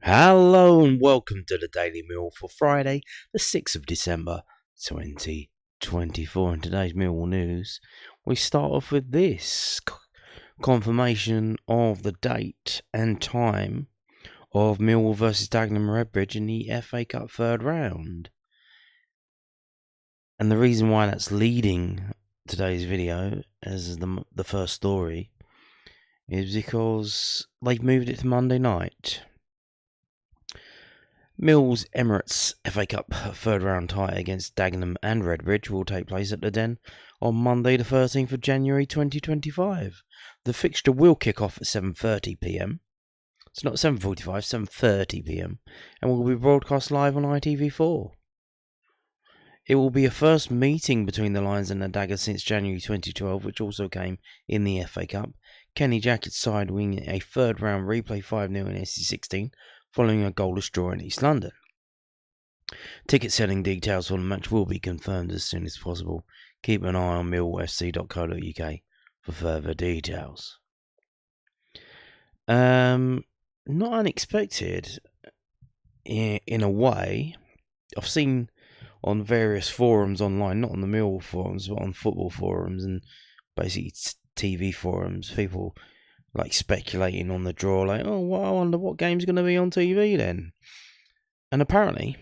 Hello and welcome to the Daily Meal for Friday, the 6th of December 2024. In today's Millwall news, we start off with this confirmation of the date and time of Millwall versus Dagenham Redbridge in the FA Cup third round. And the reason why that's leading today's video as the first story is because they've moved it to Monday night. Mill's Emirates FA Cup third round tie against Dagenham and Redbridge will take place at the Den on Monday the 13th of January 2025. The fixture will kick off at 7:30pm. It's not 7:45, 7:30pm, and will be broadcast live on ITV4. It will be a first meeting between the Lions and the Daggers since January 2012, which also came in the FA Cup. Kenny Jackett's side winning a third round replay 5-0 in SC16. Following a goalless draw in East London. Ticket selling details for the match will be confirmed as soon as possible. Keep an eye on millwallfc.co.uk for further details. Not unexpected in a way. I've seen on various forums online, not on the Millwall forums, but on football forums and basically TV forums, people like speculating on the draw, like, oh, well, I wonder what game's going to be on TV then. And apparently,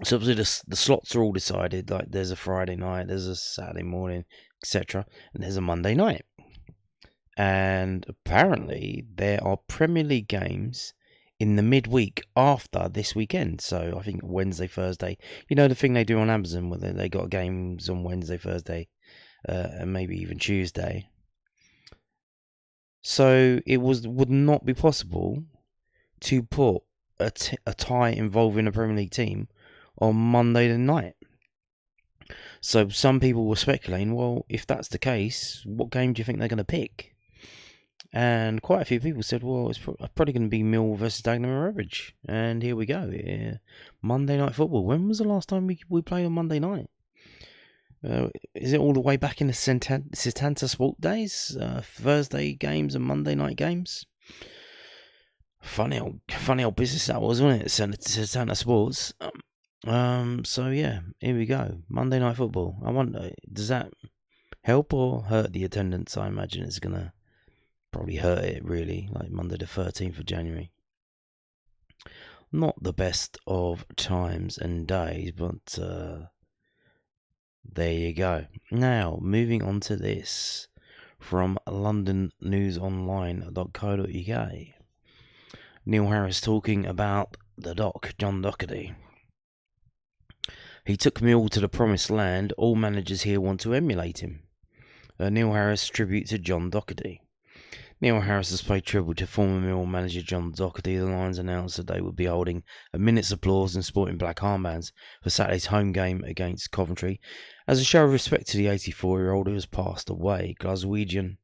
so obviously the slots are all decided, like there's a Friday night, there's a Saturday morning, etc., and there's a Monday night. And apparently there are Premier League games in the midweek after this weekend. So I think Wednesday, Thursday, you know the thing they do on Amazon where they got games on Wednesday, Thursday, and maybe even Tuesday. So it would not be possible to put a tie involving a Premier League team on Monday the night. So some people were speculating, well, if that's the case, what game do you think they're going to pick? And quite a few people said, well, it's probably going to be Millwall versus Dagenham and Redbridge. And here we go. Monday night football. When was the last time we played on Monday night? Is it all the way back in the Setanta Sport days? Thursday games and Monday night games? Funny old business that was, wasn't it? Setanta Sports. So yeah, here we go. Monday night football. I wonder, does that help or hurt the attendance? I imagine it's gonna probably hurt it, really, like Monday the 13th of January. Not the best of times and days, but there you go. Now, moving on to this from londonnewsonline.co.uk. Neil Harris talking about the Doc, John Doherty. He took Millwall to the promised land. All managers here want to emulate him. Neil Harris tribute to John Doherty. Neil Harris has played tribute to former Millwall manager John Doherty. The Lions announced that they would be holding a minute's applause and sporting black armbands for Saturday's home game against Coventry as a show of respect to the 84-year-old who has passed away. Glaswegian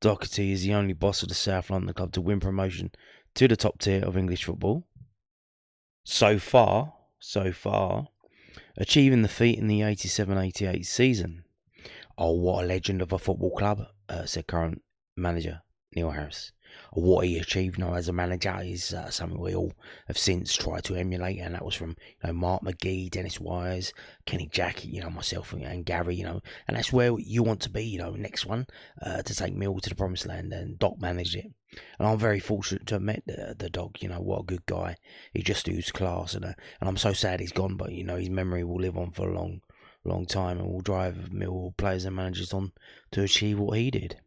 Doherty is the only boss of the South London club to win promotion to the top tier of English football. So far, achieving the feat in the 87-88 season. Oh, what a legend of a football club, said current manager Neil Harris. What he achieved now as a manager is something we all have since tried to emulate, and that was from Mark McGee, Dennis Wise, Kenny Jackett, myself and Gary, and that's where you want to be, next one, to take Mill to the promised land, and Doc managed it. And I'm very fortunate to have met the Doc, what a good guy. He just oozed class, and I'm so sad he's gone, but his memory will live on for a long time and will drive Millwall players and managers on to achieve what he did.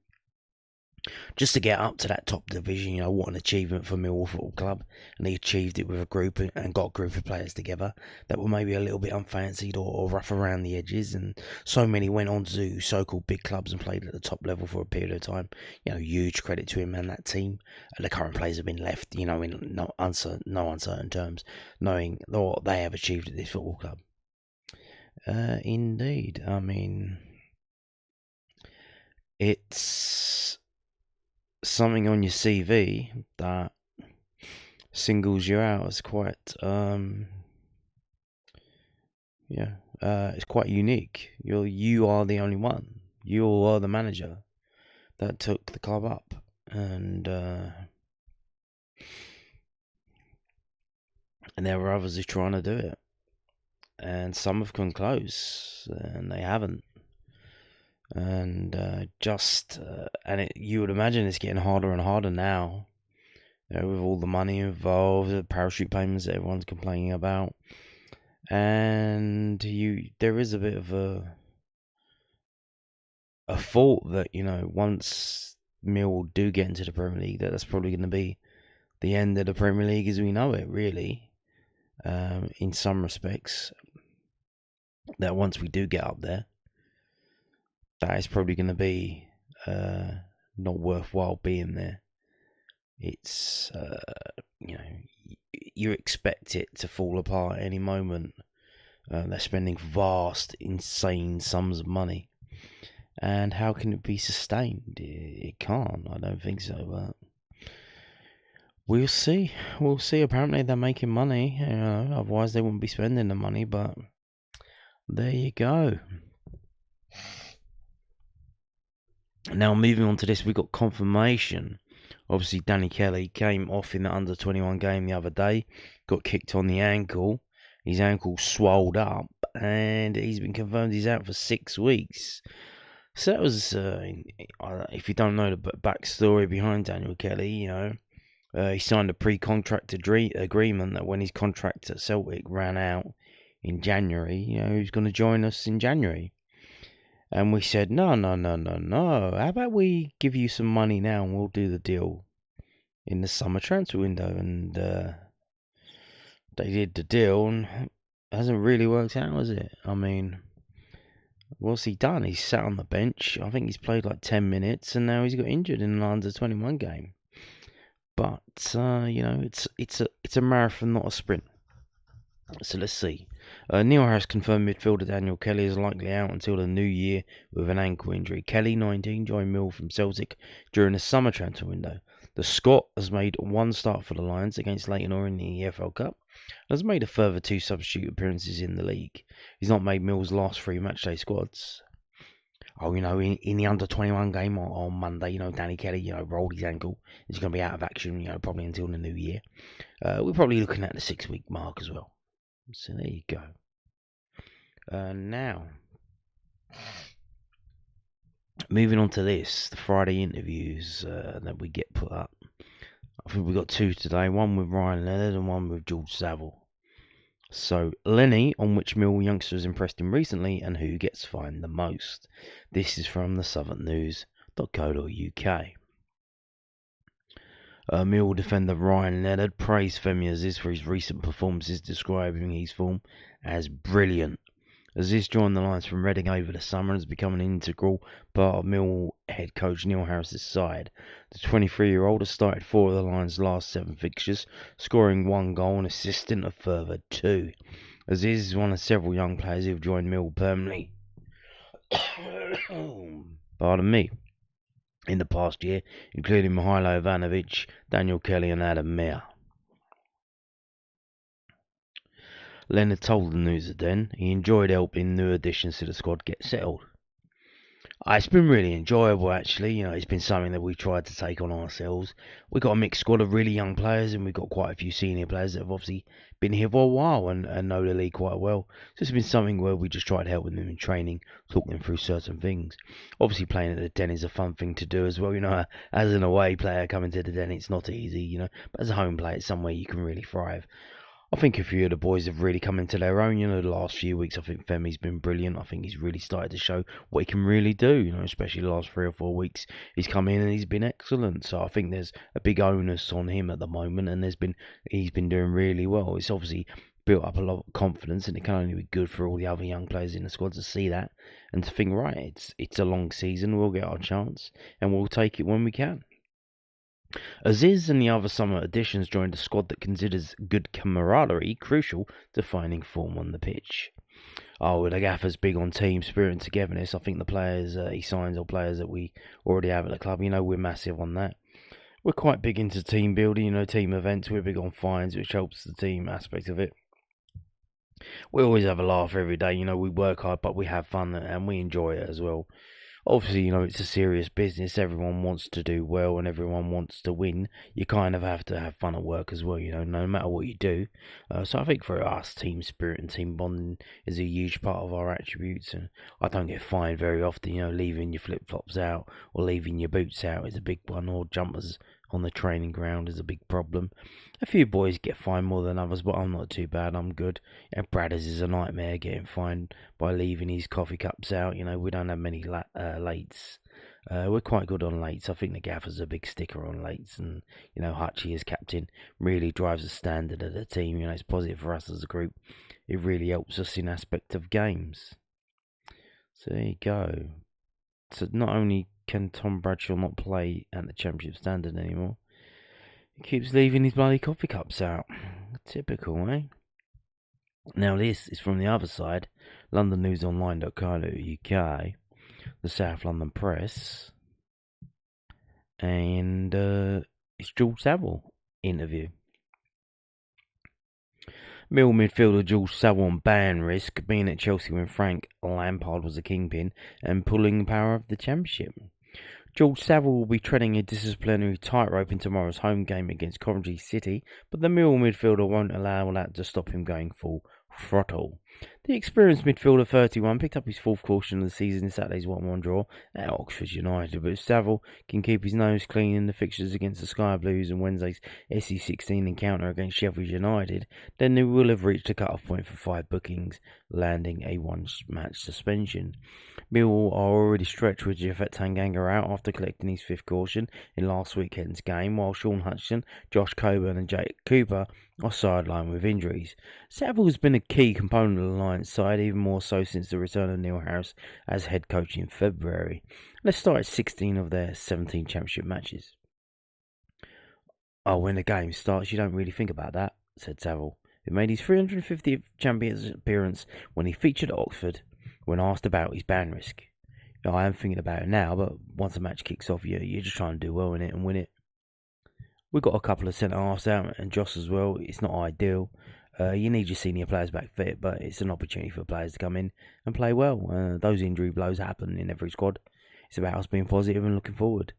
Just to get up to that top division, what an achievement for Millwall Football Club. And he achieved it with a group and got a group of players together that were maybe a little bit unfancied or rough around the edges. And so many went on to so-called big clubs and played at the top level for a period of time. Huge credit to him and that team. The current players have been left, in no uncertain terms, knowing what they have achieved at this football club. Indeed. I mean, it's something on your CV that singles you out as quite it's quite unique. You are the only one. You are the manager that took the club up, and and there are others who are trying to do it, and some have come close, and they haven't. And you would imagine it's getting harder and harder now, with all the money involved, the parachute payments that everyone's complaining about, and there is a bit of a thought that once Mill do get into the Premier League, that's probably going to be the end of the Premier League as we know it, really. In some respects, that once we do get up there, that is probably going to be not worthwhile being there. It's you expect it to fall apart at any moment. They're spending vast, insane sums of money, and how can it be sustained? It can't. I don't think so. But we'll see. We'll see. Apparently, they're making money. Otherwise they wouldn't be spending the money. But there you go. Now, moving on to this, we got confirmation. Obviously, Danny Kelly came off in the under-21 game the other day, got kicked on the ankle. His ankle swelled up, and he's been confirmed he's out for 6 weeks. So that was, if you don't know the backstory behind Daniel Kelly, he signed a pre-contract agreement that when his contract at Celtic ran out in January, he was going to join us in January. And we said, no. How about we give you some money now and we'll do the deal in the summer transfer window? And they did the deal, and it hasn't really worked out, has it? I mean, what's he done? He's sat on the bench. I think he's played like 10 minutes, and now he's got injured in an under-21 game. But it's a marathon, not a sprint. So let's see. Neil Harris confirmed midfielder Daniel Kelly is likely out until the new year with an ankle injury. Kelly, 19, joined Mill from Celtic during the summer transfer window. The Scot has made one start for the Lions against Leyton Orient in the EFL Cup and has made a further 2 substitute appearances in the league. He's not made Mill's last 3 matchday squads. In the under-21 game on Monday, Danny Kelly, rolled his ankle. He's going to be out of action, probably until the new year. We're probably looking at the 6-week mark as well. So there you go. Now, moving on to this, the Friday interviews that we get put up. I think we got 2 today, one with Ryan Leonard and one with George Saville. So, Lenny, on which Mill youngsters impressed him recently and who gets fined the most. This is from the southernnews.co.uk. Mill defender Ryan Leonard praised Femi Aziz for his recent performances, describing his form as brilliant. Aziz joined the Lions from Reading over the summer and has become an integral part of Mill head coach Neil Harris's side. The 23-year-old has started 4 of the Lions' last 7 fixtures, scoring 1 goal and assisting a further 2. Aziz is one of several young players who have joined Mill permanently. Pardon me. In the past year, including Mihailo Ivanovic, Daniel Kelly and Adam Meyer. Leonard told the News at Den he enjoyed helping new additions to the squad get settled. It's been really enjoyable, actually. It's been something that we've tried to take on ourselves. We've got a mixed squad of really young players, and we've got quite a few senior players that have obviously been here for a while and know the league quite well. So it's been something where we just tried helping them in training, talk them through certain things. Obviously, playing at the Den is a fun thing to do as well. As an away player coming to the Den, it's not easy, but as a home player, it's somewhere you can really thrive. I think a few of the boys have really come into their own, the last few weeks. I think Femi's been brilliant. I think he's really started to show what he can really do, especially the last 3 or 4 weeks. He's come in and he's been excellent. So I think there's a big onus on him at the moment, and he's been doing really well. It's obviously built up a lot of confidence, and it can only be good for all the other young players in the squad to see that and to think, right, it's a long season, we'll get our chance, and we'll take it when we can. Aziz and the other summer additions joined a squad that considers good camaraderie crucial to finding form on the pitch. The gaffer's big on team spirit and togetherness. I think the players he signs are players that we already have at the club. We're massive on that. We're quite big into team building, team events. We're big on fines, which helps the team aspect of it. We always have a laugh every day. We work hard, but we have fun and we enjoy it as well. Obviously, it's a serious business. Everyone wants to do well and everyone wants to win. You kind of have to have fun at work as well, no matter what you do. So I think for us, team spirit and team bonding is a huge part of our attributes. And I don't get fined very often, leaving your flip flops out or leaving your boots out is a big one, or jumpers on the training ground is a big problem. A few boys get fined more than others, but I'm not too bad. I'm good. Bradders is a nightmare getting fined by leaving his coffee cups out. We don't have many lates. We're quite good on lates. I think the gaffer's a big sticker on lates, and Hutchie as captain really drives the standard of the team. It's positive for us as a group. It really helps us in aspect of games. So there you go. So not only can Tom Bradshaw not play at the Championship standard anymore, he keeps leaving his bloody coffee cups out. Typical, eh? Now this is from the other side, londonnewsonline.co.uk, the South London Press, and it's George Saville interview. Mill midfielder George Saville on ban risk, being at Chelsea when Frank Lampard was a kingpin and pulling the power of the Championship. George Saville will be treading a disciplinary tightrope in tomorrow's home game against Coventry City, but the Mill midfielder won't allow that to stop him going full throttle. The experienced midfielder 31 picked up his fourth caution of the season in Saturday's 1-1 draw at Oxford United, but if Saville can keep his nose clean in the fixtures against the Sky Blues and Wednesday's SE16 encounter against Sheffield United, then they will have reached a cut-off point for 5 bookings, landing a one-match suspension. Millwall are already stretched with Japhet Tanganga out after collecting his 5th caution in last weekend's game, while Sean Hutchinson, Josh Coburn and Jake Cooper are sidelined with injuries. Saville has been a key component of the Lions side, even more so since the return of Neil Harris as head coach in February. Let's start at 16 of their 17 Championship matches. Oh, when the game starts, you don't really think about that, said Saville, who made his 350th Champions appearance when he featured at Oxford when asked about his ban risk. I am thinking about it now, but once a match kicks off, you're just trying to do well in it and win it. We've got a couple of centre-halves out and Joss as well. It's not ideal. You need your senior players back fit, but it's an opportunity for players to come in and play well. Those injury blows happen in every squad. It's about us being positive and looking forward.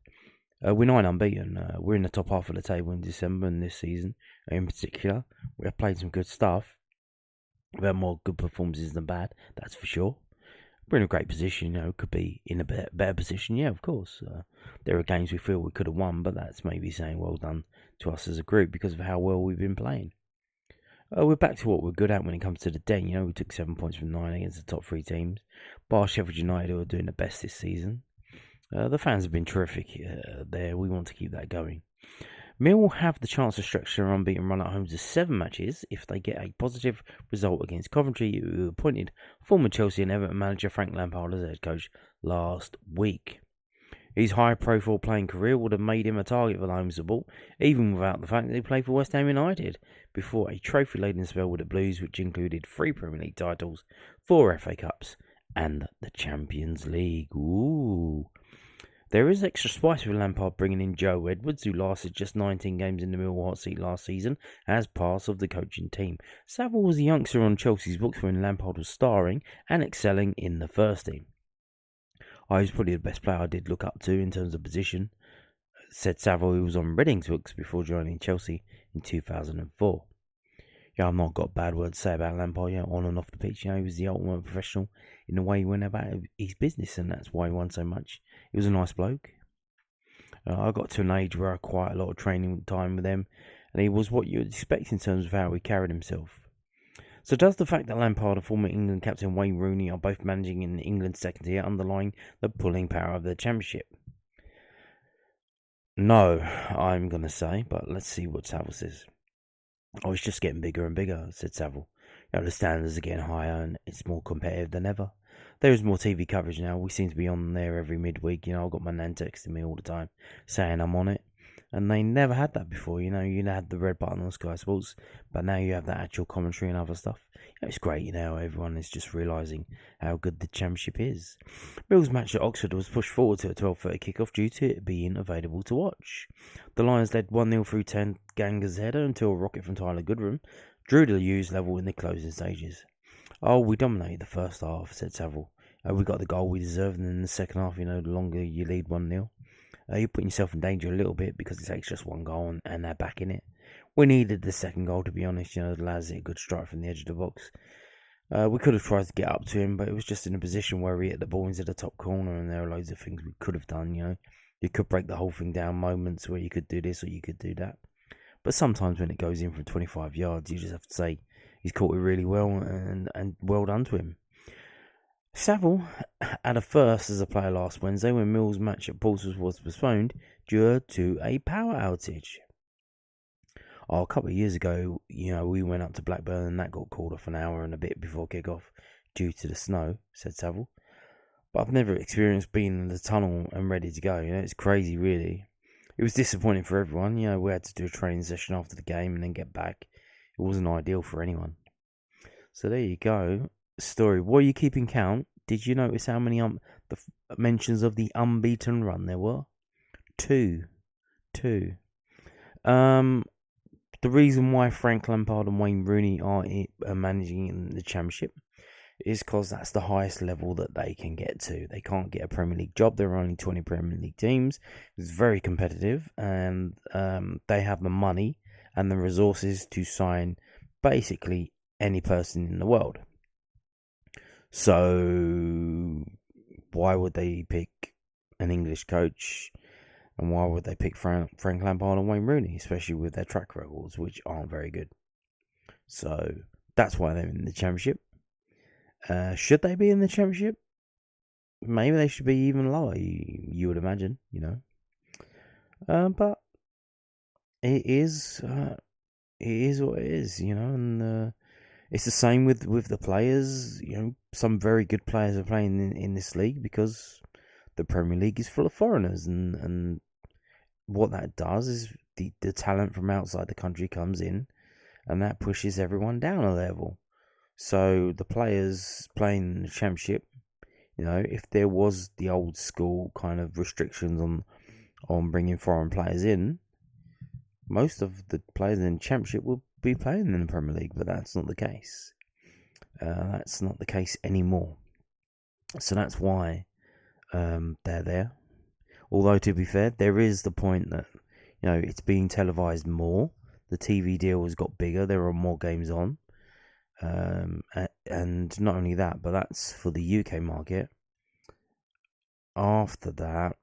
We're 9 unbeaten. We're in the top half of the table in December and this season in particular. We have played some good stuff. We've had more good performances than bad, that's for sure. We're in a great position, could be in a better position, yeah, of course. There are games we feel we could have won, but that's maybe saying well done to us as a group because of how well we've been playing. We're back to what we're good at when it comes to the den. We took 7 points from 9 against the top 3 teams. Bar Sheffield United, who are doing the best this season. The fans have been terrific there. We want to keep that going. Mill will have the chance to stretch their unbeaten run at home to 7 matches if they get a positive result against Coventry, who appointed former Chelsea and Everton manager Frank Lampard as head coach last week. His high-profile playing career would have made him a target for the home support, even without the fact that he played for West Ham United, before a trophy-laden spell with the Blues, which included 3 Premier League titles, 4 FA Cups, and the Champions League. Ooh. There is extra spice with Lampard bringing in Joe Edwards, who lasted just 19 games in the Millwall hot seat last season, as part of the coaching team. Saville was a youngster on Chelsea's books when Lampard was starring and excelling in the first team. I was probably the best player I did look up to in terms of position, said Saville, who was on Reading's books before joining Chelsea in 2004. I've not got a bad word to say about Lampard, on and off the pitch. He was the ultimate professional in the way he went about his business, and that's why he won so much. He was a nice bloke. I got to an age where I had quite a lot of training time with him, and he was what you would expect in terms of how he carried himself. So does the fact that Lampard and former England captain Wayne Rooney are both managing in England's second tier underline the pulling power of the Championship? No, I'm going to say, but let's see what Saville says. It's just getting bigger and bigger, said Saville. The standards are getting higher and it's more competitive than ever. There is more TV coverage now. We seem to be on there every midweek. I've got my nan texting me all the time saying I'm on it. And they never had that before. You had the red button on Sky Sports, but now you have that actual commentary and other stuff. It's great, everyone is just realising how good the Championship is. Mill's match at Oxford was pushed forward to a 12:30 kickoff due to it being available to watch. The Lions led 1-0 through Tanganga's header until a rocket from Tyler Goodrum drew the Hughes level in the closing stages. We dominated the first half, said Saville. We got the goal we deserved, and in the second half, the longer you lead 1-0, you're putting yourself in danger a little bit because it takes just one goal and they're back in it. We needed the second goal, to be honest. The lads hit a good strike from the edge of the box. We could have tried to get up to him, but it was just in a position where we hit the ball into the top corner, and there are loads of things we could have done. You could break the whole thing down, moments where you could do this or you could do that. But sometimes when it goes in from 25 yards, you just have to say he's caught it really well, and well done to him. Saville had a first as a player last Wednesday when Mill's match at Portsmouth was postponed due to a power outage. A couple of years ago, we went up to Blackburn and that got called off an hour and a bit before kick-off due to the snow, said Saville. But I've never experienced being in the tunnel and ready to go. It's crazy, really. It was disappointing for everyone. We had to do a training session after the game and then get back. It wasn't ideal for anyone. So there you go. Story. Were you keeping count? Did you notice how many the mentions of the unbeaten run there were? Two. The reason why Frank Lampard and Wayne Rooney are managing in the Championship is because that's the highest level that they can get to. They can't get a Premier League job. There are only 20 Premier League teams. It's very competitive, and they have the money and the resources to sign basically any person in the world. So why would they pick an English coach? And why would they pick Frank Lampard and Wayne Rooney, especially with their track records, which aren't very good? So that's why they're in the Championship. Should they be in the Championship? Maybe they should be even lower, you would imagine, But it is what it is, and it's the same with the players. Some very good players are playing in this league because the Premier League is full of foreigners, and what that does is the talent from outside the country comes in, and that pushes everyone down a level. So the players playing in the Championship, if there was the old school kind of restrictions on bringing foreign players in, most of the players in the Championship will be playing in the Premier League, but that's not the case. That's not the case anymore. So that's why they're there. Although, to be fair, there is the point that, it's being televised more. The TV deal has got bigger. There are more games on. And not only that, but that's for the UK market. After that,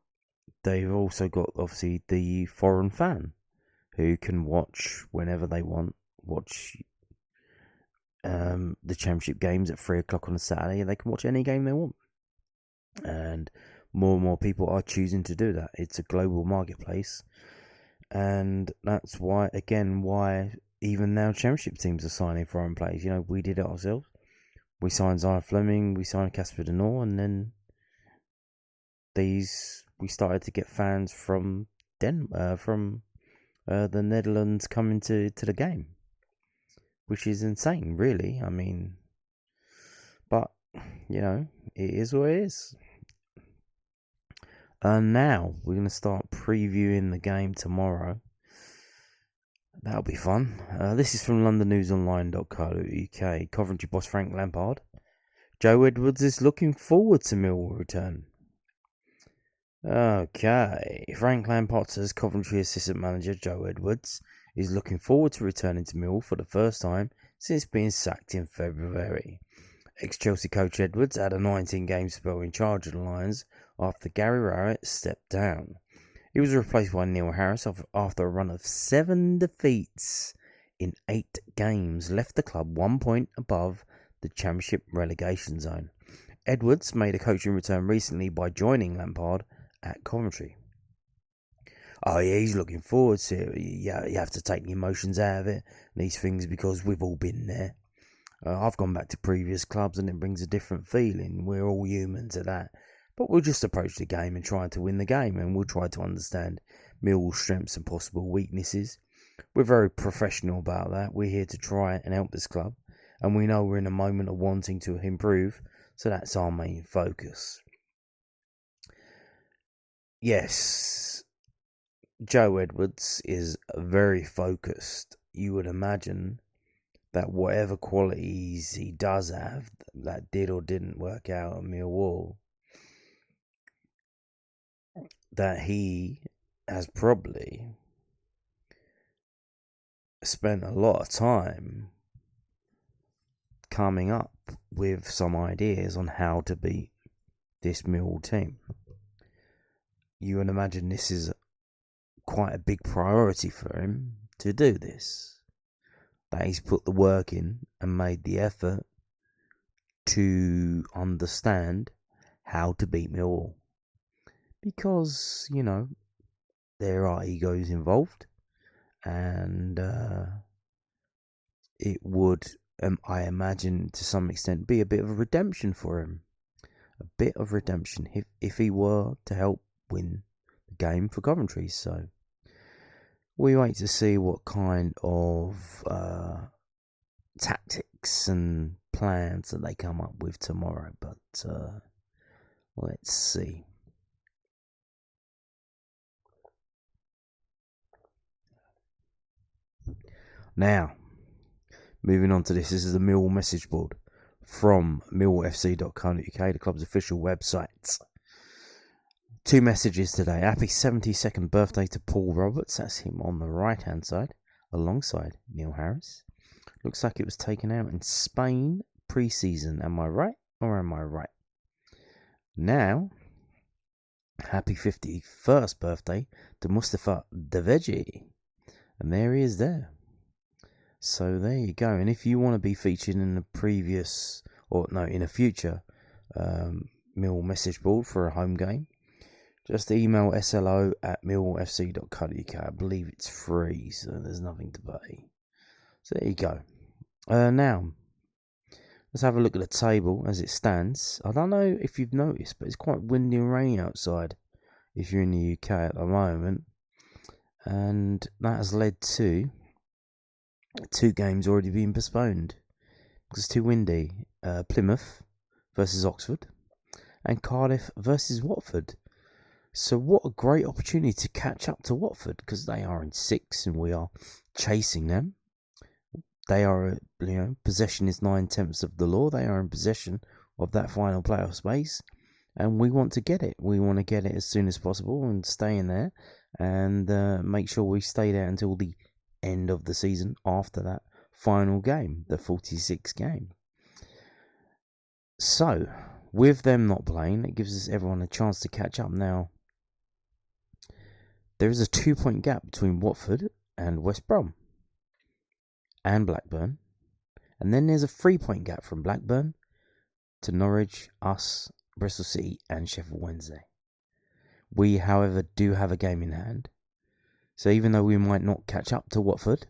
they've also got, obviously, the foreign fan who can watch whenever they want. Watch the Championship games at 3 o'clock on a Saturday. They can watch any game they want. And more people are choosing to do that. It's a global marketplace, and that's why even now Championship teams are signing foreign players. We did it ourselves. We signed Zion Fleming, we signed Casper De Norre, and then we started to get fans from the Netherlands coming to the game, which is insane, really. I mean, but it is what it is. And now we're going to start previewing the game tomorrow. That'll be fun. This is from londonnewsonline.co.uk. Coventry boss Frank Lampard. Joe Edwards is looking forward to Millwall return. Okay. Frank Lampard says Coventry assistant manager Joe Edwards is looking forward to returning to Millwall for the first time since being sacked in February. Ex-Chelsea coach Edwards had a 19-game spell in charge of the Lions after Gary Rowett stepped down. He was replaced by Neil Harris after a run of 7 defeats in 8 games, left the club 1 point above the Championship relegation zone. Edwards made a coaching return recently by joining Lampard at Coventry. Oh yeah, he's looking forward to it. You have to take the emotions out of it, these things, because we've all been there. I've gone back to previous clubs and it brings a different feeling. We're all human to that. But we'll just approach the game and try to win the game, and we'll try to understand Millwall's strengths and possible weaknesses. We're very professional about that. We're here to try and help this club, and we know we're in a moment of wanting to improve, so that's our main focus. Yes, Joe Edwards is very focused. You would imagine that whatever qualities he does have that did or didn't work out at Millwall, that he has probably spent a lot of time coming up with some ideas on how to beat this Millwall team. You would imagine this is quite a big priority for him to do this. That he's put the work in and made the effort to understand how to beat Millwall. Because, there are egos involved, and it would, I imagine, to some extent, be a bit of a redemption for him. A bit of redemption if he were to help win the game for Coventry. So we wait to see what kind of tactics and plans that they come up with tomorrow. But let's see. Now, moving on to this. This is the Millwall message board from millwallfc.co.uk, the club's official website. 2 messages today. Happy 72nd birthday to Paul Roberts. That's him on the right hand side, alongside Neil Harris. Looks like it was taken out in Spain pre-season. Am I right or am I right? Now, happy 51st birthday to Mustafa Deveji. And there he is there. So there you go. And if you want to be featured in a future Mill message board for a home game, just email slo@millwallfc.co.uk. I believe it's free, so there's nothing to pay. So there you go. Now, let's have a look at the table as it stands. I don't know if you've noticed, but it's quite windy and rainy outside if you're in the UK at the moment. And that has led to 2 games already being postponed because it's too windy. Plymouth versus Oxford and Cardiff versus Watford. So what a great opportunity to catch up to Watford, because they are in 6th and we are chasing them. They are, possession is 9/10 of the law. They are in possession of that final playoff space, and we want to get it. We want to get it as soon as possible and stay in there and make sure we stay there until the end of the season after that final game, the 46th game. So, with them not playing, it gives us everyone a chance to catch up. Now, there is a 2-point gap between Watford and West Brom and Blackburn, and then there's a 3-point gap from Blackburn to Norwich, us, Bristol City and Sheffield Wednesday. We, however, do have a game in hand. So even though we might not catch up to Watford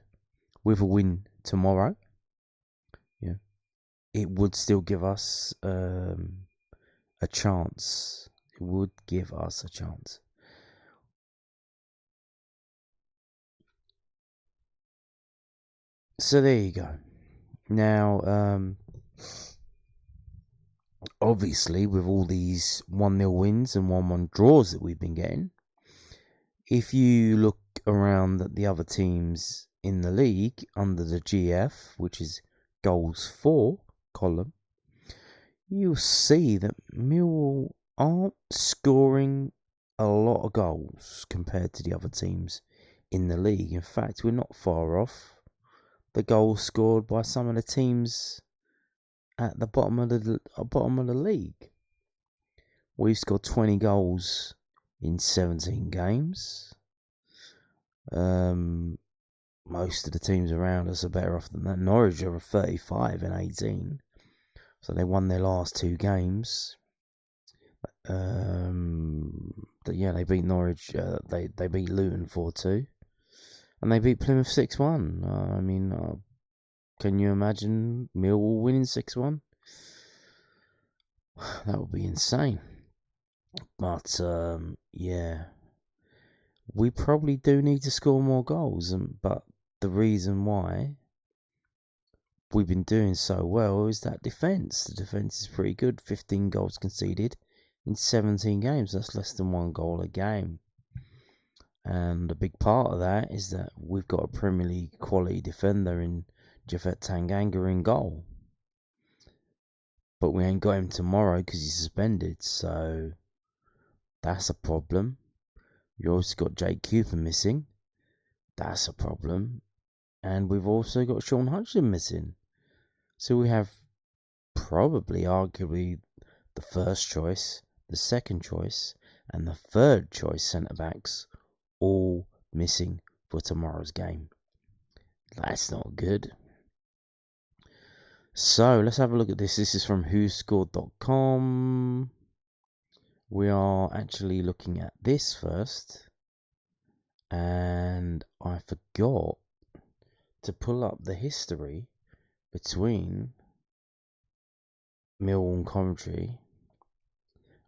with a win tomorrow, it would still give us a chance. It would give us a chance. So there you go. Now, obviously, with all these 1-0 wins and 1-1 draws that we've been getting, if you look around at the other teams in the league under the GF, which is goals for column, you'll see that Millwall aren't scoring a lot of goals compared to the other teams in the league. In fact, we're not far off the goals scored by some of the teams at the bottom of the league. We've scored 20 goals in 17 games. Most of the teams around us are better off than that. Norwich are 35 and 18, so they won their last 2 games. They beat Norwich. They beat Luton 4-2, and they beat Plymouth 6-1. Can you imagine Millwall winning 6-1? That would be insane. But we probably do need to score more goals. But the reason why we've been doing so well is that defence. The defence is pretty good. 15 goals conceded in 17 games. That's less than 1 goal a game. And a big part of that is that we've got a Premier League quality defender in Japhet Tanganga in goal. But we ain't got him tomorrow because he's suspended, so that's a problem. You also got Jake Cooper missing. That's a problem. And we've also got Sean Hutchinson missing. So we have probably, arguably, the first choice, the second choice, and the third choice centre-backs all missing for tomorrow's game. That's not good. So let's have a look at this. This is from whoscored.com. We are actually looking at this first. And I forgot to pull up the history between Millwall and Coventry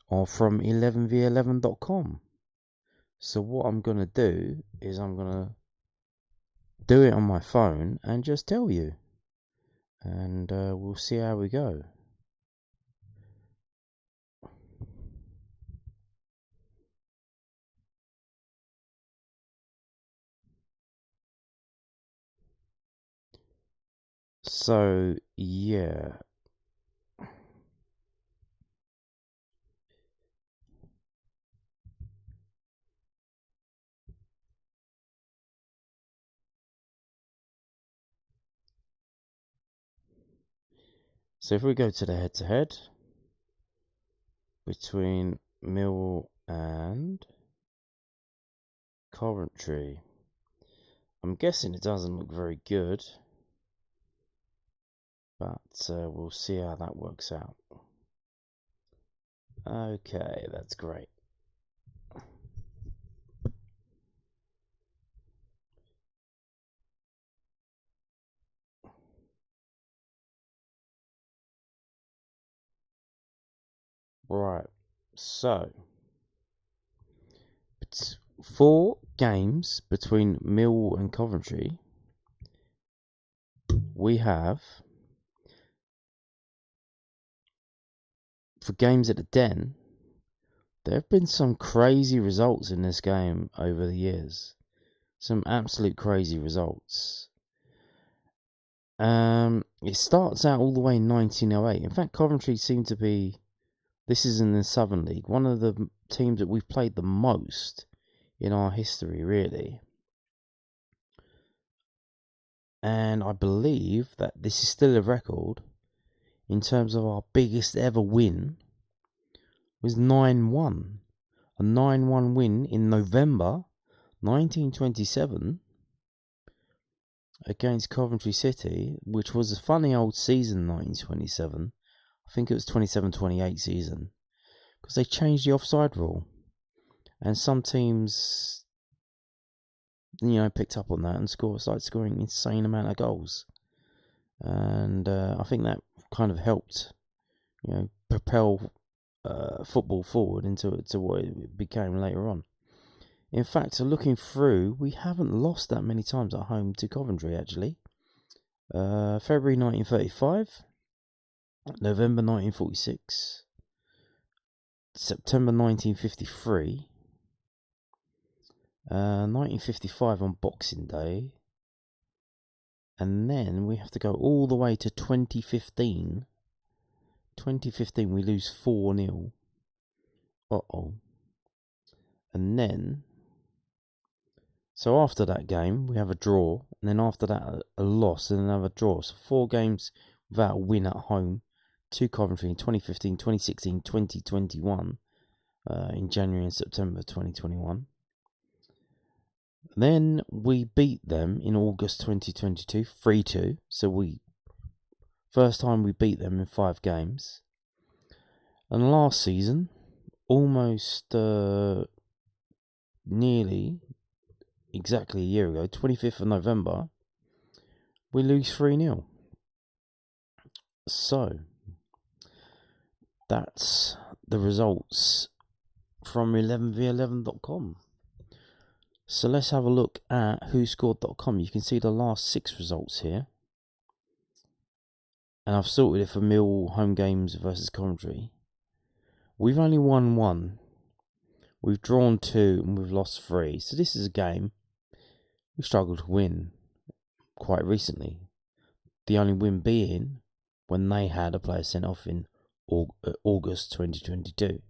or from 11v11.com. So what I'm going to do is I'm going to do it on my phone and just tell you. And we'll see how we go. So, yeah. So if we go to the head-to-head between Millwall and Coventry, I'm guessing it doesn't look very good, but we'll see how that works out. Okay, that's great. Right, so it's 4 games between Millwall and Coventry. We have, for games at the Den, there have been some crazy results in this game over the years. Some absolute crazy results. It starts out all the way in 1908. In fact, Coventry seem to be, this is in the Southern League, one of the teams that we've played the most in our history, really. And I believe that this is still a record in terms of our biggest ever win was 9-1. A 9-1 win in November 1927 against Coventry City, which was a funny old season, 1927. I think it was 27-28 season, because they changed the offside rule. And some teams, picked up on that and started scoring insane amount of goals. And I think that kind of helped, propel football forward into what it became later on. In fact, looking through, we haven't lost that many times at home to Coventry, actually. February 1935, November 1946, September 1953, 1955 on Boxing Day, and then we have to go all the way to 2015. 2015, we lose 4-0. And then, so after that game, we have a draw, and then after that, a loss, and another draw. So 4 games without a win at home to Coventry in 2015, 2016, 2021, in January and September 2021. Then we beat them in August 2022, 3-2. So first time we beat them in 5 games. And last season, almost nearly exactly a year ago, 25th of November, we lose 3-0. So that's the results from 11v11.com. So let's have a look at whoscored.com. You can see the last 6 results here. And I've sorted it for Millwall home games versus Coventry. We've only won 1. We've drawn 2 and we've lost 3. So this is a game we struggled to win quite recently. The only win being when they had a player sent off in August 2022.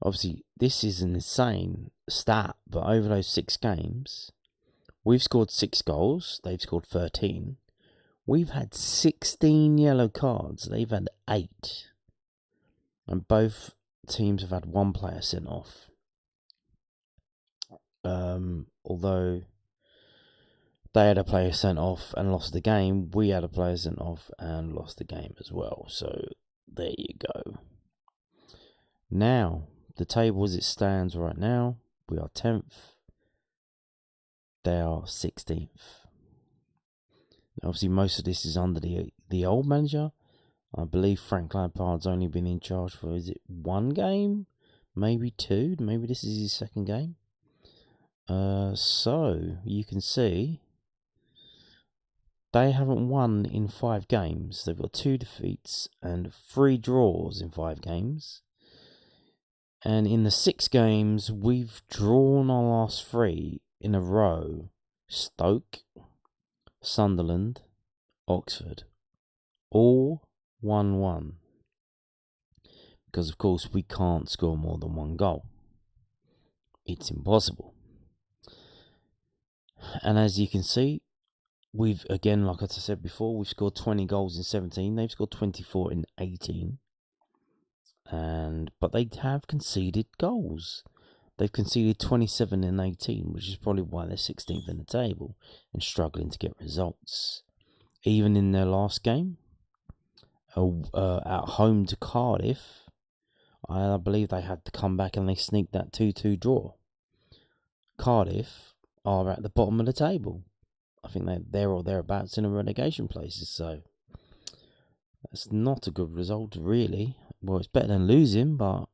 Obviously, this is an insane stat, but over those 6 games, we've scored 6 goals, they've scored 13. We've had 16 yellow cards, they've had 8. And both teams have had 1 player sent off. Although they had a player sent off and lost the game, we had a player sent off and lost the game as well. So there you go. Now, the table as it stands right now, we are 10th. They are 16th. Obviously, most of this is under the old manager. I believe Frank Lampard's only been in charge for, is it 1 game? Maybe 2? Maybe this is his 2nd game. So, you can see they haven't won in 5 games. They've got 2 defeats and 3 draws in 5 games. And in the 6 games, we've drawn our last 3 in a row. Stoke, Sunderland, Oxford. All 1-1. Because, of course, we can't score more than 1 goal. It's impossible. And as you can see, we've, again, like I said before, we've scored 20 goals in 17. They've scored 24 in 18. But they have conceded goals. They've conceded 27 in 18, which is probably why they're 16th in the table and struggling to get results. Even in their last game, at home to Cardiff, I believe they had to come back and they sneaked that 2-2 draw. Cardiff are at the bottom of the table. I think they're there or thereabouts in a relegation places, so that's not a good result, really. Well, it's better than losing, but...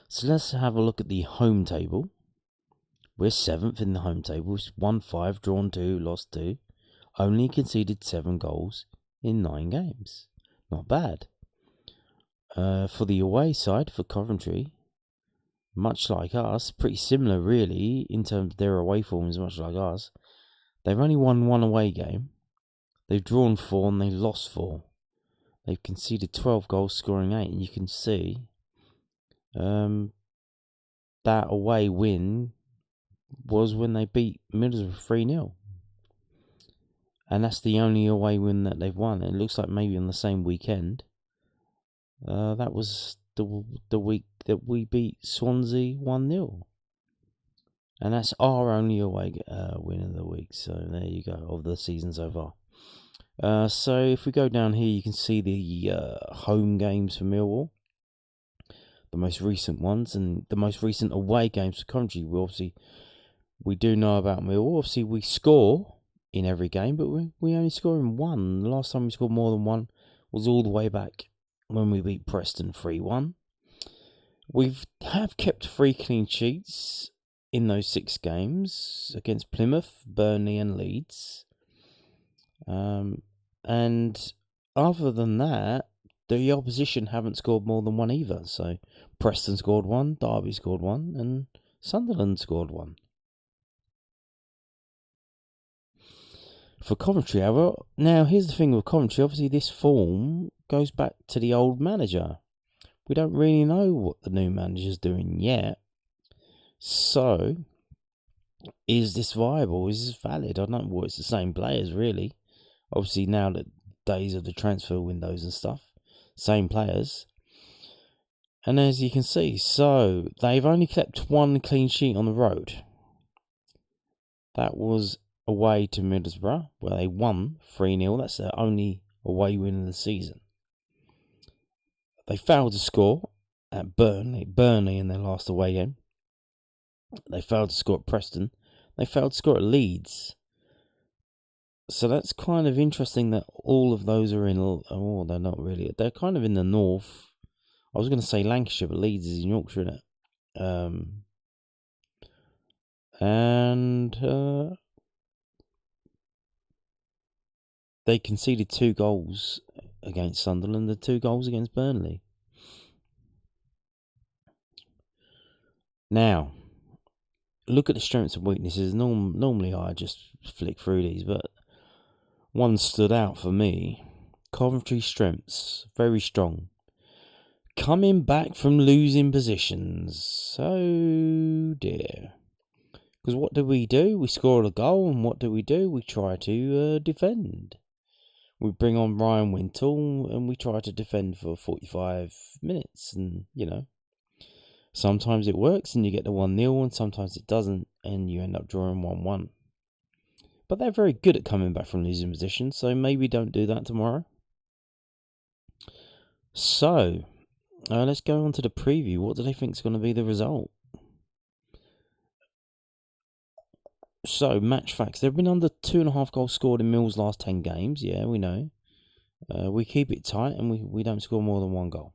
So let's have a look at the home table. We're 7th in the home table. It's won 5, drawn 2, lost 2. Only conceded 7 goals in 9 games. Not bad. For the away side, for Coventry, much like us, pretty similar really in terms of their away forms, much like us. They've only won 1 away game. They've drawn 4 and they lost 4. They've conceded 12 goals, scoring 8, and you can see that away win was when they beat Middlesbrough 3-0. And that's the only away win that they've won. It looks like maybe on the same weekend. That was the week that we beat Swansea 1-0. And that's our only away win of the week. So there you go, of the season so far. So if we go down here, you can see the home games for Millwall. The most recent ones, and the most recent away games for Coventry. We do know about Millwall. Obviously, we score in every game, but we only score in 1. The last time we scored more than 1 was all the way back when we beat Preston 3-1. We have kept 3 clean sheets in those 6 games against Plymouth, Burnley and Leeds. And other than that, the opposition haven't scored more than 1 either. So Preston scored 1, Derby scored 1, and Sunderland scored 1. For Coventry, however, now here's the thing with Coventry. Obviously, this form goes back to the old manager. We don't really know what the new manager's doing yet. So, is this viable? Is this valid? I don't know what it's the same players, really. Obviously, now that days of the transfer windows and stuff, same players. And as you can see, so they've only kept 1 clean sheet on the road. That was away to Middlesbrough, where they won 3-0. That's their only away win of the season. They failed to score at Burnley in their last away game. They failed to score at Preston. They failed to score at Leeds. So that's kind of interesting that all of those are in... Oh, they're not really. They're kind of in the north. I was going to say Lancashire, but Leeds is in Yorkshire, isn't it? They conceded 2 goals against Sunderland and 2 goals against Burnley. Now, look at the strengths and weaknesses. Normally I just flick through these, but one stood out for me. Coventry strengths, very strong. Coming back from losing positions. Oh dear. Because what do? We score a goal, and what do? We try to defend. We bring on Ryan Wintle, and we try to defend for 45 minutes. And, sometimes it works and you get the 1-0, and sometimes it doesn't, and you end up drawing 1-1. But they're very good at coming back from losing positions, so maybe don't do that tomorrow. So, let's go on to the preview. What do they think is going to be the result? So, match facts. They've been under 2.5 goals scored in Mill's last 10 games. Yeah, we know. We keep it tight, and we don't score more than 1 goal.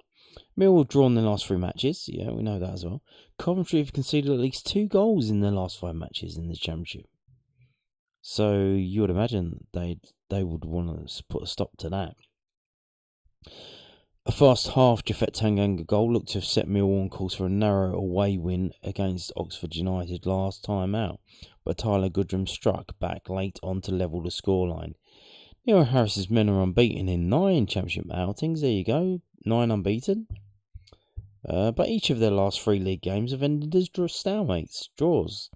Mill have drawn their last 3 matches. Yeah, we know that as well. Coventry have conceded at least 2 goals in their last 5 matches in the Championship. So, you would imagine they would want to put a stop to that. A first half Japhet Tanganga goal looked to have set Millwall on course for a narrow away win against Oxford United last time out, but Tyler Goodrum struck back late on to level the scoreline. Neil Harris's men are unbeaten in 9 Championship outings. There you go, 9 unbeaten. But each of their last 3 league games have ended as stalemates, draws.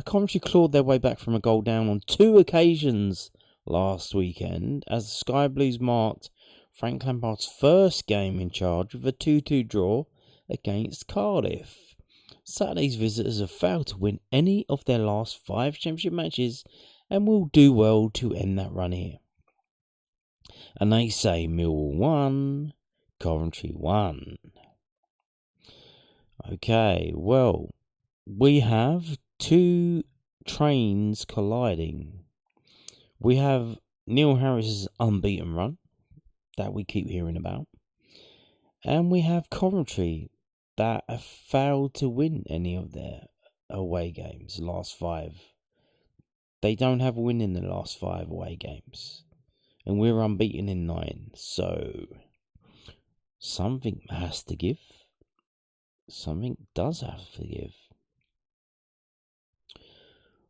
Coventry clawed their way back from a goal down on 2 occasions last weekend as the Sky Blues marked Frank Lampard's first game in charge with a 2-2 draw against Cardiff. Saturday's visitors have failed to win any of their last 5 Championship matches and will do well to end that run here. And they say Millwall 1, Coventry 1. Okay, well, we have 2 trains colliding. We have Neil Harris's unbeaten run that we keep hearing about, and we have Coventry that have failed to win any of their away games, last 5. They don't have a win in the last 5 away games, and we're unbeaten in 9, so something has to give. Something does have to give.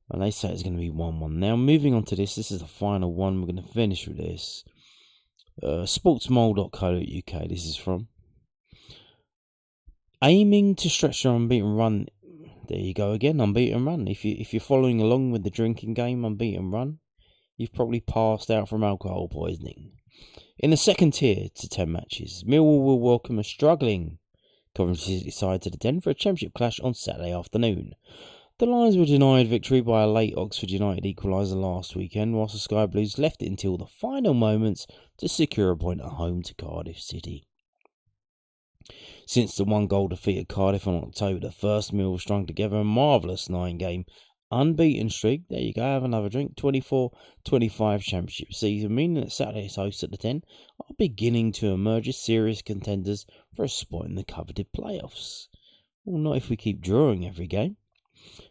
And they say it's going to be 1-1. Now, moving on to this is the final one. We're going to finish with this. Sportsmole.co.uk, this is from. Aiming to stretch their unbeaten run. There you go again, unbeaten run. If you're following along with the drinking game, unbeaten run, you've probably passed out from alcohol poisoning. In the second tier to 10 matches, Millwall will welcome a struggling Coventry City side to the Den for a Championship clash on Saturday afternoon. The Lions were denied victory by a late Oxford United equaliser last weekend, whilst the Sky Blues left it until the final moments to secure a point at home to Cardiff City. Since the 1-goal defeat at Cardiff on October the 1st, Millwall strung together a marvellous 9-game unbeaten streak. There you go, have another drink. 24-25 Championship season, meaning that Saturday's hosts at the 10 are beginning to emerge as serious contenders for a spot in the coveted playoffs. Well, not if we keep drawing every game.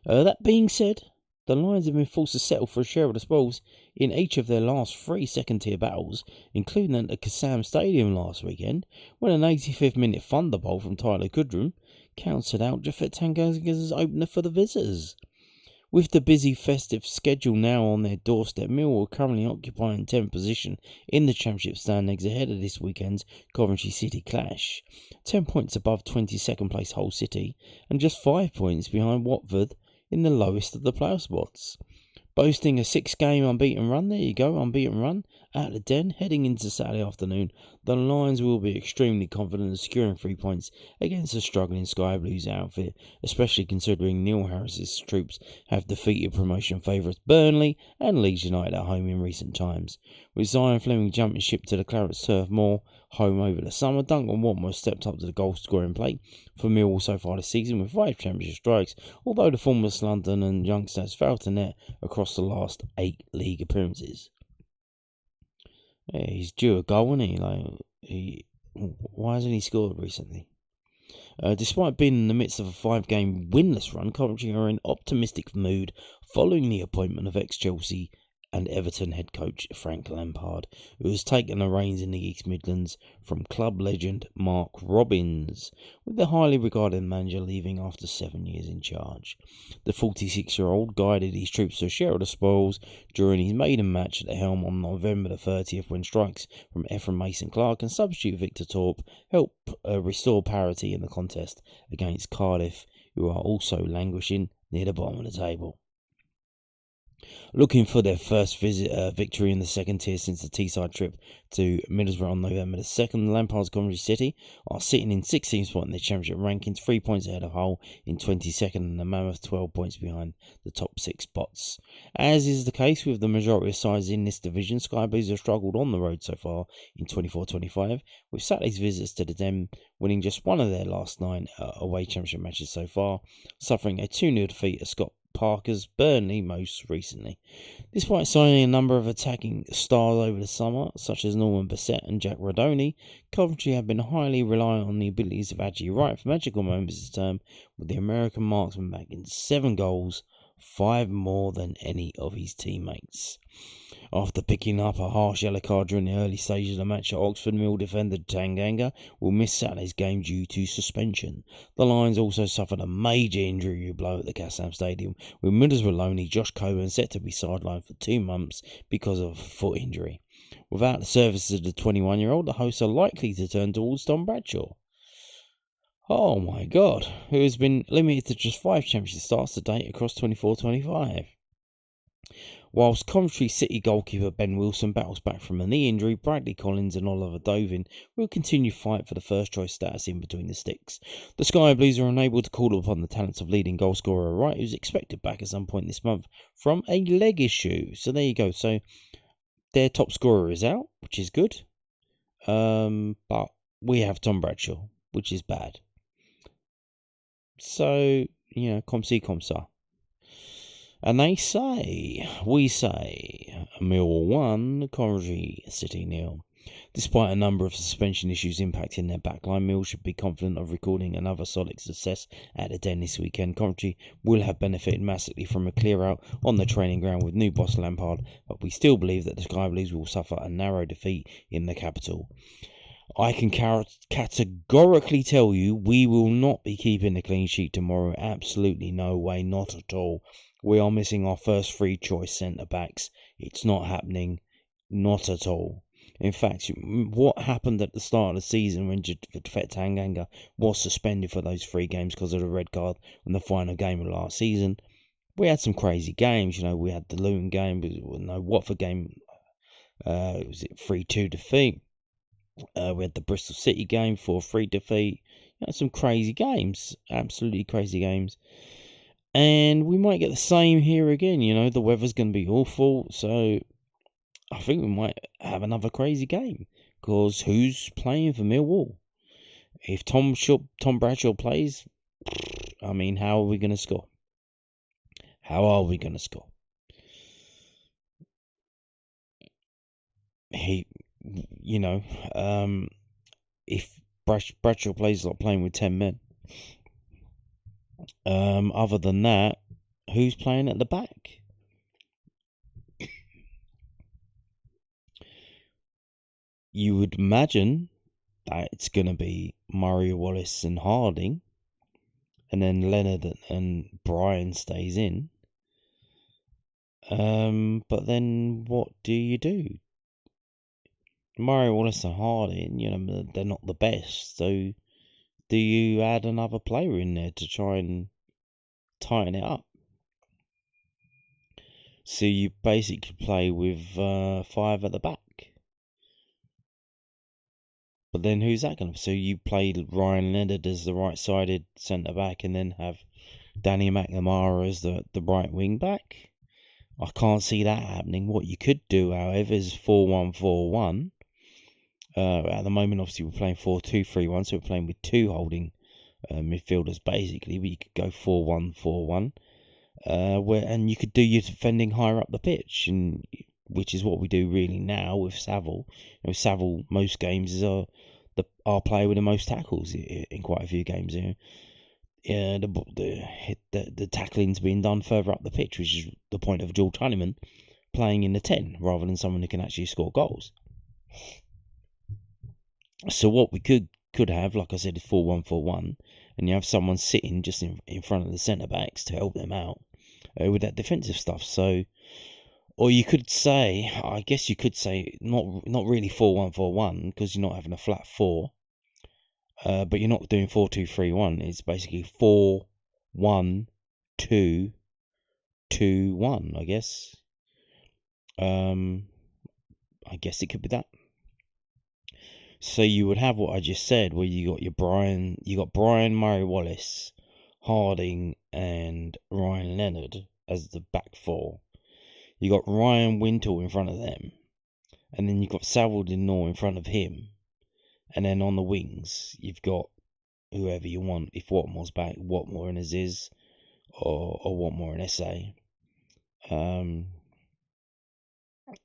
That being said, the Lions have been forced to settle for a share of the spoils in each of their last 3 second-tier battles, including at the Kassam Stadium last weekend, when an 85th minute thunderbolt from Tyler Goodrum counted out Japhet Tanganga's opener for the visitors. With the busy festive schedule now on their doorstep, Millwall are currently occupying 10th position in the Championship standings ahead of this weekend's Coventry City clash, 10 points above 22nd place Hull City, and just 5 points behind Watford in the lowest of the playoff spots. Boasting a 6-game unbeaten run, there you go, unbeaten run, at the Den, heading into Saturday afternoon, the Lions will be extremely confident in securing 3 points against the struggling Sky Blues outfit, especially considering Neil Harris's troops have defeated promotion favourites Burnley and Leeds United at home in recent times. With Zion Fleming jumping ship to the Clarets Turf Moor home over the summer, Duncan Watmore stepped up to the goal-scoring plate for Millwall so far this season with 5 Championship strikes, although the former London and youngsters failed to net across the last 8 league appearances. Yeah, he's due a goal, isn't he? Why hasn't he scored recently? Despite being in the midst of a 5-game winless run, Coventry are in optimistic mood following the appointment of ex-Chelsea and Everton head coach Frank Lampard, who has taken the reins in the East Midlands from club legend Mark Robins, with the highly regarded manager leaving after 7 years in charge. The 46-year-old guided his troops to share the spoils during his maiden match at the helm on November the 30th, when strikes from Ephraim Mason-Clark and substitute Victor Torp helped restore parity in the contest against Cardiff, who are also languishing near the bottom of the table. Looking for their first victory in the second tier since the Teesside trip to Middlesbrough on November the 2nd, Lampard's Coventry City are sitting in 16th spot in the Championship rankings, 3 points ahead of Hull in 22nd, and the Mammoth 12 points behind the top 6 spots. As is the case with the majority of sides in this division, Sky Blues have struggled on the road so far in 24-25, with Saturday's visits to the Den winning just one of their last 9 away Championship matches so far, suffering a 2-0 defeat at Scott Parker's Burnley most recently. Despite signing a number of attacking stars over the summer, such as Norman Bassett and Jack Rodoni, Coventry have been highly reliant on the abilities of Adji Wright for magical moments this term, with the American marksman bagging 7 goals, 5 more than any of his teammates. After picking up a harsh yellow card during the early stages of the match at Oxford, Mill defender Tanganga will miss Saturday's game due to suspension. The Lions also suffered a major injury blow at the Kassam Stadium, with Middlesbrough loanee Josh Coburn set to be sidelined for 2 months because of a foot injury. Without the services of the 21-year-old, the hosts are likely to turn towards Tom Bradshaw. Oh my God, who has been limited to just 5 championship starts to date across 24-25. Whilst Coventry City goalkeeper Ben Wilson battles back from a knee injury, Bradley Collins and Oliver Dovin will continue fight for the first choice status in between the sticks. The Sky Blues are unable to call upon the talents of leading goal scorer Wright, who's expected back at some point this month from a leg issue. So there you go. So their top scorer is out, which is good. But we have Tom Bradshaw, which is bad. So, comme ci, comme ça. And we say, Millwall 1, Coventry City 0. Despite a number of suspension issues impacting their backline, Mill should be confident of recording another solid success at the Den this weekend. Coventry will have benefited massively from a clear out on the training ground with new boss Lampard, but we still believe that the Sky Blues will suffer a narrow defeat in the capital. I can categorically tell you we will not be keeping the clean sheet tomorrow. Absolutely no way, not at all. We are missing our first free choice centre-backs. It's not happening. Not at all. In fact, what happened at the start of the season when Jafet Tanganga was suspended for those 3 games because of the red card in the final game of last season, we had some crazy games. We had the Luton game, Watford game, it was 3-2 defeat. We had the Bristol City game, 4-3 defeat. Some crazy games. Absolutely crazy games. And we might get the same here again. The weather's going to be awful, so I think we might have another crazy game. Because who's playing for Millwall? If Tom Bradshaw plays, how are we going to score? How are we going to score? If Bradshaw plays like playing with 10 men. Other than that, who's playing at the back? You would imagine that it's going to be Murray, Wallace and Harding, and then Leonard and Bryan stays in. But then what do you do? Murray, Wallace and Harding, they're not the best, so do you add another player in there to try and tighten it up? So you basically play with 5 at the back. But then who's that going to be? So you play Ryan Leonard as the right-sided centre-back and then have Danny McNamara as the right wing-back? I can't see that happening. What you could do, however, is 4-1-4-1. At the moment, obviously, we're playing 4-2-3-1, so we're playing with 2 holding midfielders, basically. But you could go 4-1-4-1. And you could do your defending higher up the pitch, which is what we do really now with Saville. Saville, most games, is our player with the most tackles in quite a few games. The tackling's being done further up the pitch, which is the point of George Honeyman. playing in the 10 rather than someone who can actually score goals. So what we could have, like I said, is 4-1-4-1, and you have someone sitting just in front of the centre backs to help them out with that defensive stuff. So, or you could say, I guess you could say, not really 4-1-4-1 because you're not having a flat 4, but you're not doing 4-2-3-1. It's basically 4-1-2-2-1, I guess. I guess it could be that. So you would have what I just said, where you got Brian Murray Wallace, Harding, and Ryan Leonard as the back 4. You got Ryan Wintle in front of them, and then you've got Savile Dinor in front of him, and then on the wings you've got whoever you want. If Watmore's back, Watmore and Aziz, or Watmore and SA.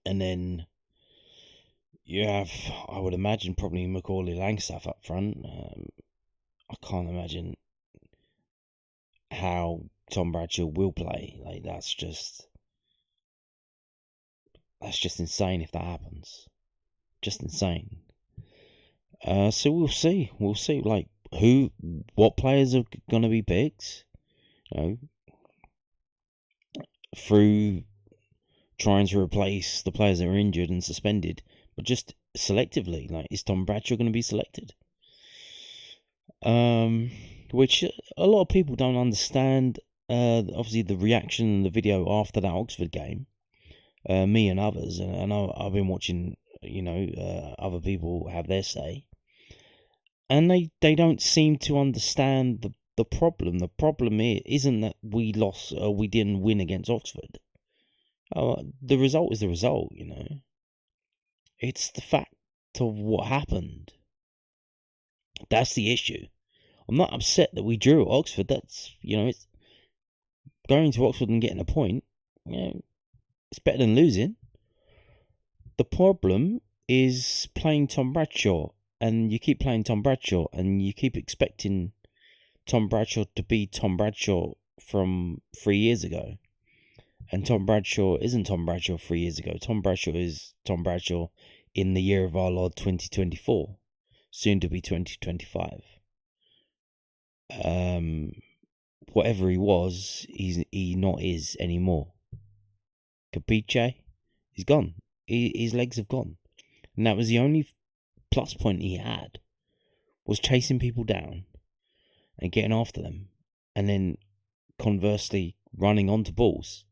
And then you have, I would imagine, probably Macaulay Langstaff up front. I can't imagine how Tom Bradshaw will play. Like, that's just insane if that happens. Just insane. So we'll see. We'll see. Like, what players are going to be picked? You know, through trying to replace the players that are injured and suspended, but just selectively. Like, is Tom Bradshaw going to be selected? Which a lot of people don't understand. Obviously, the reaction in the video after that Oxford game, me and others, and I've been watching, other people have their say, and they don't seem to understand the problem. The problem isn't that we lost or we didn't win against Oxford. The result is the result, It's the fact of what happened. That's the issue. I'm not upset that we drew at Oxford. That's, it's going to Oxford and getting a point. It's better than losing. The problem is playing Tom Bradshaw, and you keep playing Tom Bradshaw, and you keep expecting Tom Bradshaw to be Tom Bradshaw from 3 years ago. And Tom Bradshaw isn't Tom Bradshaw 3 years ago. Tom Bradshaw is Tom Bradshaw in the year of our Lord 2024, soon to be 2025. Whatever he was, he not is anymore. Capiche? He's gone. His legs have gone. And that was the only plus point he had, was chasing people down and getting after them, and then conversely running onto balls.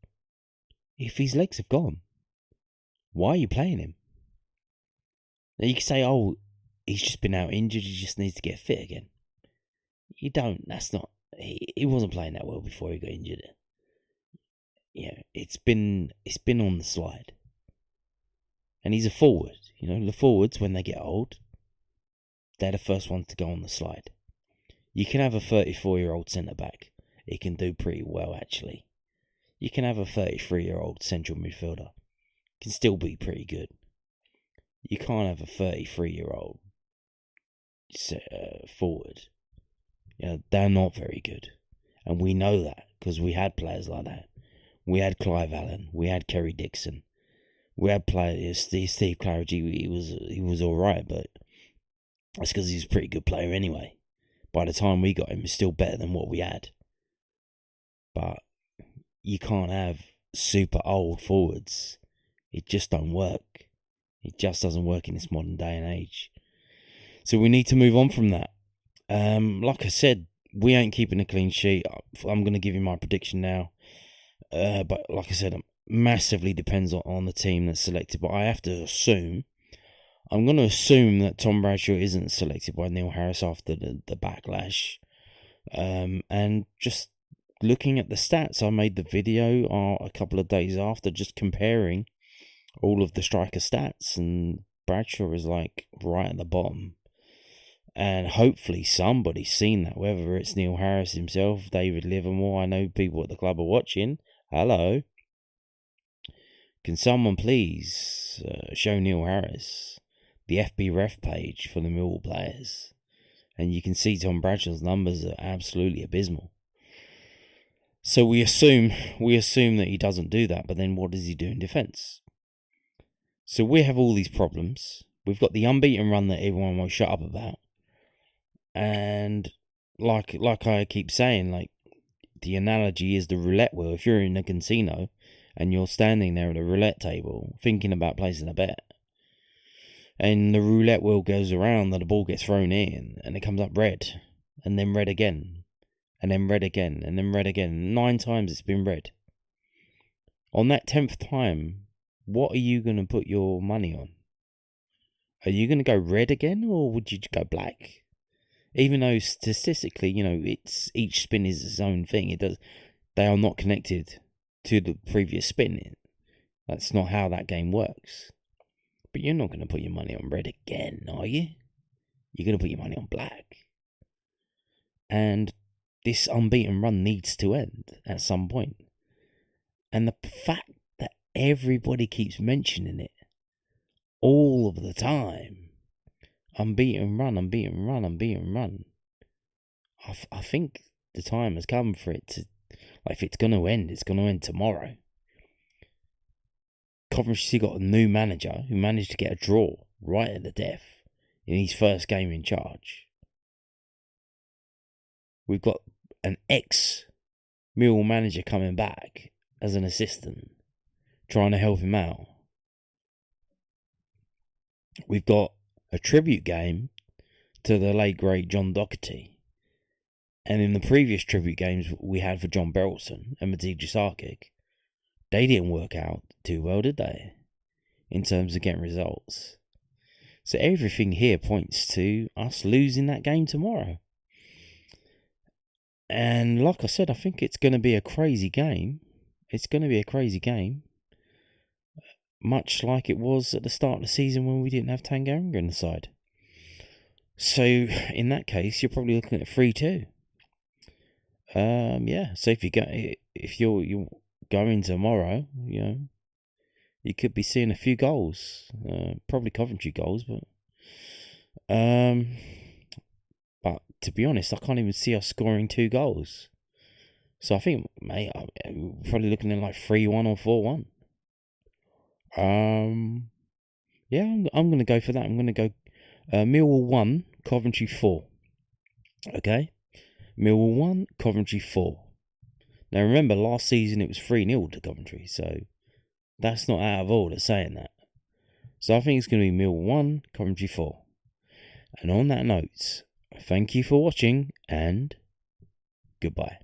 If his legs have gone, why are you playing him? Now you can say, oh, he's just been out injured, he just needs to get fit again. You don't. That's not. He wasn't playing that well before he got injured. It's been on the slide. And he's a forward. The forwards, when they get old, they're the first ones to go on the slide. You can have a 34-year-old centre-back. He can do pretty well, actually. You can have a 33-year-old central midfielder. Can still be pretty good. You can't have a 33-year-old forward. They're not very good. And we know that because we had players like that. We had Clive Allen. We had Kerry Dixon. We had players. Steve Claridge, he was all right, but that's because he's a pretty good player anyway. By the time we got him, he's still better than what we had. But you can't have super old forwards. It just don't work. It just doesn't work in this modern day and age. So we need to move on from that. Like I said, we ain't keeping a clean sheet. I'm going to give you my prediction now. But like I said, it massively depends on the team that's selected. But I have to assume, I'm going to assume that Tom Bradshaw isn't selected by Neil Harris after the backlash. And just looking at the stats, I made the video a couple of days after, just comparing all of the striker stats, and Bradshaw is like right at the bottom. And hopefully somebody's seen that, whether it's Neil Harris himself, David Livermore. I know people at the club are watching. Hello. Can someone please show Neil Harris the FB ref page for the Millwall players? And you can see Tom Bradshaw's numbers are absolutely abysmal. So we assume that he doesn't do that, but then what does he do in defence? So we have all these problems. We've got the unbeaten run that everyone won't shut up about. And like I keep saying, like, the analogy is the roulette wheel. If you're in a casino and you're standing there at a roulette table thinking about placing a bet, and the roulette wheel goes around and the ball gets thrown in and it comes up red, and then red again, and then red again, and then red again. 9 times it's been red. On that 10th time, what are you going to put your money on? Are you going to go red again, or would you go black? Even though statistically, it's each spin is its own thing. They are not connected to the previous spin. That's not how that game works. But you're not going to put your money on red again, are you? You're going to put your money on black. And this unbeaten run needs to end at some point. And the fact that everybody keeps mentioning it all of the time, unbeaten run, unbeaten run, unbeaten run, I think the time has come for it to, if it's going to end, it's going to end tomorrow. Coventry got a new manager who managed to get a draw right at the death in his first game in charge. We've got an ex-Millwall manager coming back as an assistant, trying to help him out. We've got a tribute game to the late great John Docherty. And in the previous tribute games we had for John Berylson and Matija Sarkic, they didn't work out too well, did they? In terms of getting results. So everything here points to us losing that game tomorrow. And like I said, I think it's going to be a crazy game. It's going to be a crazy game. Much like it was at the start of the season when we didn't have Tanganga in the side. So in that case, you're probably looking at 3-2. So if you're going tomorrow, you could be seeing a few goals, probably Coventry goals, but to be honest, I can't even see us scoring 2 goals. So I think, mate, I'm probably looking at like 3-1 or 4-1. I'm going to go for that. I'm going to go Millwall 1, Coventry 4. Okay? Millwall 1, Coventry 4. Now remember, last season it was 3-0 to Coventry, so that's not out of order saying that. So I think it's going to be Millwall 1, Coventry 4. And on that note, thank you for watching, and goodbye.